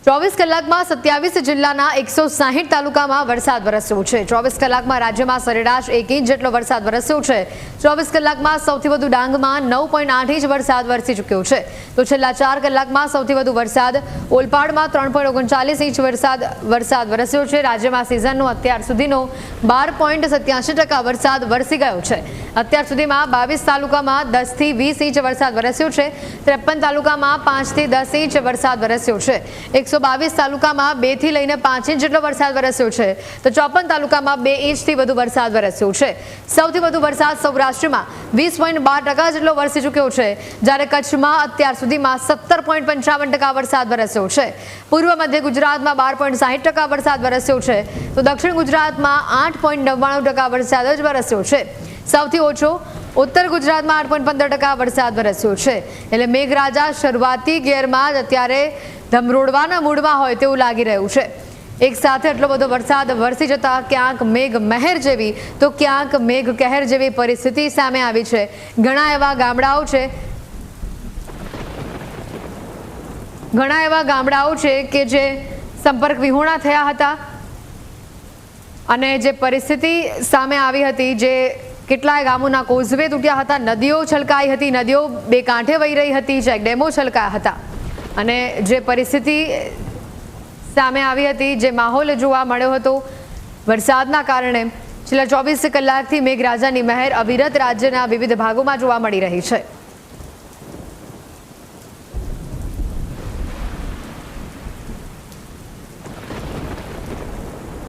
24 કલાકમાં 27 જિલ્લાના 160 તાલુકામાં વરસાદ વરસ્યો છે। 24 કલાકમાં રાજ્યમાં સરેરાશ 1 ઇંચ જેટલો વરસાદ વરસ્યો છે। 24 કલાકમાં સૌથી વધુ ડાંગમાં 9.8 ઇંચ વરસાદ વરસી ચૂક્યો છે, તો છેલ્લા 4 કલાકમાં સૌથી વધુ વરસાદ ઓલપાડમાં 3.39 ઇંચ વરસાદ વરસ્યો છે। રાજ્યમાં સિઝનનો અત્યાર સુધીનો 12.87% વરસાદ વરસી ગયો છે। અત્યાર સુધીમાં 22 તાલુકામાં 10 થી 20 ઇંચ વરસાદ વરસ્યો છે। 53 તાલુકામાં 5 થી 10 ઇંચ વરસાદ વરસ્યો છે। 122 તાલુકામાં 2 થી લઈને 5 ઇંચ જેટલો વરસાદ વરસ્યો છે, તો 54 તાલુકામાં 2 ઇંચથી વધુ વરસાદ વરસ્યો છે। સૌથી વધુ વરસાદ સૌરાષ્ટ્રમાં 20.12% જેટલો વરસી ચૂક્યો છે, જ્યારે કચ્છમાં અત્યાર સુધીમાં 17.55% વરસાદ વરસ્યો છે। પૂર્વ મધ્ય ગુજરાતમાં 12.60% વરસાદ વરસ્યો છે, તો દક્ષિણ ગુજરાતમાં 8.99% વરસાદ જ વરસ્યો છે। સૌથી ઓછો ઉત્તર ગુજરાતમાં 8.15% વરસાદ વરસ્યો છે। એટલે મેઘરાજા શરૂઆતી ગેરમાં જ અત્યારે ધમરોડવાના મૂડમાં હોય તેવું લાગી રહ્યું છે। એક સાથે એટલો બધો વરસાદ વરસી જતા ક્યાંક મેઘ મહેર જેવી તો ક્યાંક મેઘ કહેર જેવી પરિસ્થિતિ સામે આવી છે। ઘણા એવા ગામડાઓ છે કે જે સંપર્ક વિહોણા થયા હતા અને જે પરિસ્થિતિ સામે આવી હતી, જે કેટલાય ગામોના કોઝવે તૂટ્યા હતા, નદીઓ છલકાઈ હતી, નદીઓ બે કાંઠે વહી રહી હતી, ચેકડેમો છલકાયા હતા અને જે પરિસ્થિતિ સામે આવી હતી, જે માહોલ જોવા મળ્યો હતો વરસાદના કારણે, છેલ્લા 24 કલાકથી મેઘરાજાની મહેર અવિરત રાજ્યના વિવિધ ભાગોમાં જોવા મળી રહી છે।